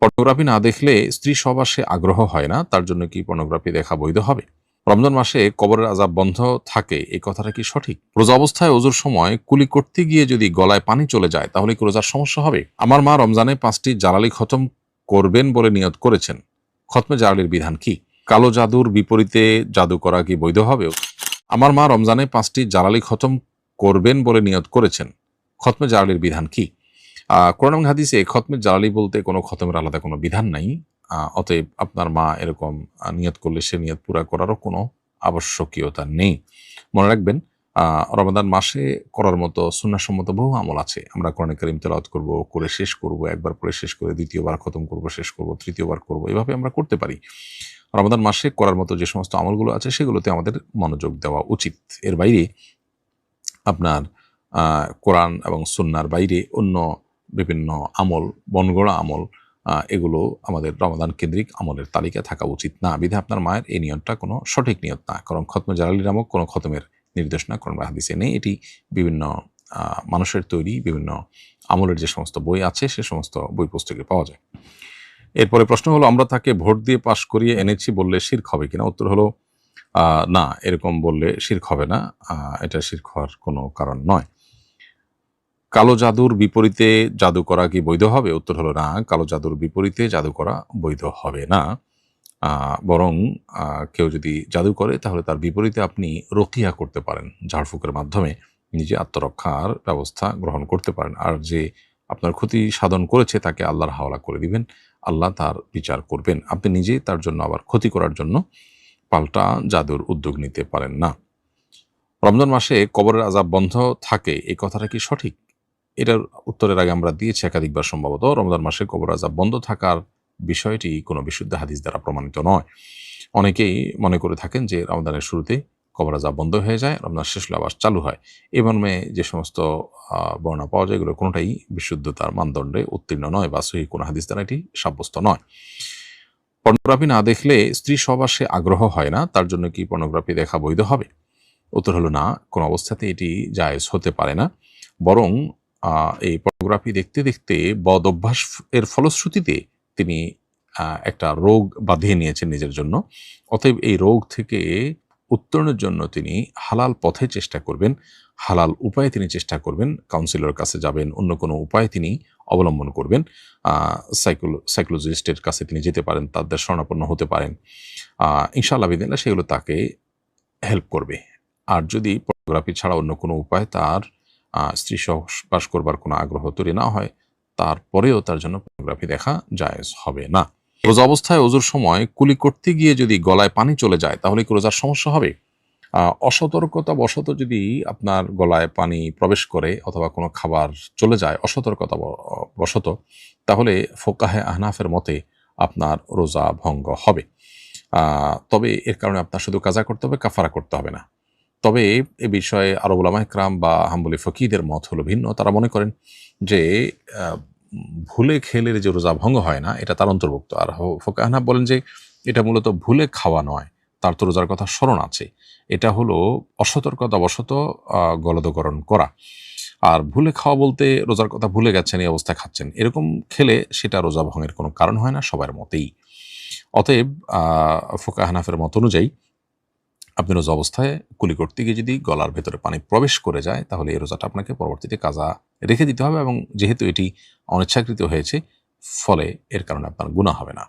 Pornography না দেখলে স্ত্রী সহবাসে আগ্রহ হয় না, তার জন্য কি পর্নোগ্রাফি দেখা বৈধ হবে? রমজান মাসে কবরের আযাব বন্ধ থাকে, এই কথাটা কি সঠিক? রোজা অবস্থায় ওযুর সময় কুলি করতে গিয়ে যদি গলায় পানি চলে যায় তাহলে কি রোজার সমস্যা হবে? আমার মা রমজানে ৫টি জালালি খতম করবেন বলে নিয়ত করেছেন। খতমে জালালির বিধান কি? কালো জাদুর বিপরীতে জাদু করা কি বৈধ হবে? আমার মা রমজানে ৫টি জালালি খতম করবেন বলে নিয়ত করেছেন। খতমে জালালির বিধান কি? কোরআন এবং হাদিসে খতমে জালালি বলতে কোনো খতমের আলাদা কোনো বিধান নাই। অতএব আপনার মা এরকম নিয়ত করলে সে নিয়ত পুরা করারও কোনো আবশ্যকীয়তা নেই। মনে রাখবেন, রমাদান মাসে করার মতো সুন্নাহসম্মত বহু আমল আছে। আমরা কোরআনে কারীম তেলাওয়াত করব, করে শেষ করব, একবার পড়ে শেষ করে দ্বিতীয়বার খতম করব, শেষ করব, তৃতীয়বার করব। এভাবে আমরা করতে পারি। রমাদান মাসে করার মতো যে সমস্ত আমলগুলো আছে সেগুলোতে আমাদের মনোযোগ দেওয়া উচিত। এর বাইরে আপনার কোরআন এবং সুন্নাহর বাইরে অন্য বিভিন্ন আমল, বনগড়া আমল, এগুলো আমাদের রমাদান কেন্দ্রিক আমলের তালিকায় থাকা উচিত না। বিধায় আপনার মায়ের এই নিয়তটা কোনো সঠিক নিয়ত না। কারণ খতমে জালালি নামক কোনো খতমের নির্দেশনা কোরআন বা হাদিসে নেই। এটি বিভিন্ন মানুষের তৈরি বিভিন্ন আমলের যে সমস্ত বই আছে সে সমস্ত বই পুস্তকে পাওয়া যায়। এরপরে প্রশ্ন হলো, আমরা তাকে ভোট দিয়ে পাশ করিয়ে এনেছি বললে শিরক হবে কিনা? উত্তর হলো না, এরকম বললে শিরক হবে না। এটা শিরক হওয়ার কোনো কারণ নয়। কালো জাদুর বিপরীতে জাদু করা কি বৈধ হবে? উত্তর হলো না, কালো জাদুর বিপরীতে জাদু করা বৈধ হবে না। বরং কেউ যদি জাদু করে তাহলে তার বিপরীতে আপনি রকিয়া করতে পারেন। ঝাড়ফুঁকের মাধ্যমে নিজে আত্মরক্ষার ব্যবস্থা গ্রহণ করতে পারেন। আর যে আপনার ক্ষতি সাধন করেছে তাকে আল্লাহর হাওলা করে দিবেন। আল্লাহ তার বিচার করবেন। আপনি নিজে তার জন্য আবার ক্ষতি করার জন্য পাল্টা জাদুর উদ্যোগ নিতে পারেন না। রমজান মাসে কবরের আযাব বন্ধ থাকে, এই কথাটা কি সঠিক? এটার উত্তরের আগে আমরা দিয়েছি একাধিকবার সম্ভবত। রমজান মাসে কবরের আযাব বন্ধ থাকার বিষয়টি কোনো বিশুদ্ধ হাদিস দ্বারা প্রমাণিত নয়। অনেকেই মনে করে থাকেন যে রমজানের শুরুতে কবর আযাব বন্ধ হয়ে যায়, রমজান শেষ হলে আবার চালু হয়। এ মর্মে যে সমস্ত বর্ণনা পাওয়া যায় এগুলো কোনোটাই বিশুদ্ধতার মানদণ্ডে উত্তীর্ণ নয় বা সহিহ কোনো হাদিস দ্বারা এটি সাব্যস্ত নয়। পর্নোগ্রাফি না দেখলে স্ত্রী সহবাসে আগ্রহ হয় না, তার জন্য কি পর্নোগ্রাফি দেখা বৈধ হবে? উত্তর হলো না, কোনো অবস্থাতে এটি জায়েজ হতে পারে না। বরং এই পর্নোগ্রাফি দেখতে, দেখতে বদ অভ্যাস এর ফলশ্রুতিতে তিনি একটা রোগ বাঁধিয়ে নিয়েছেন নিজের জন্য। অতএব এই রোগ থেকে উত্তরণের জন্য তিনি হালাল পথে চেষ্টা করবেন, হালাল উপায়ে তিনি চেষ্টা করবেন, কাউন্সিলরের কাছে যাবেন, অন্য কোনো উপায় তিনি অবলম্বন করবেন। সাইকোলজিস্টের কাছে তিনি যেতে পারেন, তাদের শরণাপন্ন হতে পারেন। ইনশাআল্লাহ বিদিনিল্লাহ সেগুলো তাকে হেল্প করবে। আর যদি পর্নোগ্রাফি ছাড়া অন্য কোনো উপায় তার স্ত্রী সহবাস করবার কোনো আগ্রহ তৈরি না হয়, তারপরেও তার জন্য পর্নোগ্রাফি দেখা জায়েজ হবে না। রোজা অবস্থায় ওযুর সময় কুলি করতে গিয়ে যদি গলায় পানি চলে যায় তাহলে কি রোজার সমস্যা হবে? অসতর্কতা বশত যদি আপনার গলায় পানি প্রবেশ করে অথবা কোনো খাবার চলে যায় অসতর্কতা বশত, তাহলে ফোকাহে আহনাফের মতে আপনার রোজা ভঙ্গ হবে। তবে এর কারণে আপনার শুধু কাজা করতে হবে, কাফারা করতে হবে না। তবে এ বিষয়ে আরব উলামায়ে কেরাম বা হাম্বলি ফকিহদের মত হলো ভিন্ন। তারা মনে করেন যে আ ভুলে খেলে যে রোজা ভঙ্গ হয় না এটা তার অন্তর্ভুক্ত। আর ফোকাহে আহনাফ বলেন যে এটা মূলত ভুলে খাওয়া নয়। তার তো রোজার কথা স্মরণ আছে। এটা হলো অসতর্কতাবশত গলদকরণ করা। আর ভুলে খাওয়া বলতে রোজার কথা ভুলে গেছেন, এই অবস্থায় খাচ্ছেন। এরকম খেলে সেটা রোজা ভঙ্গের কোনো কারণ হয় না সবার মতেই। অতএব ফোকাহে আহনাফের মত অনুযায়ী আপনি রোজা অবস্থায় কুলি করতে গিয়ে যদি গলার ভেতরে পানি প্রবেশ করে যায় তাহলে এই রোজাটা আপনাকে পরবর্তীতে কাজা রেখে দিতে হবে এবং যেহেতু এটি অনিচ্ছাকৃত হয়েছে ফলে এর কারণে আপনার গুনাহ হবে না।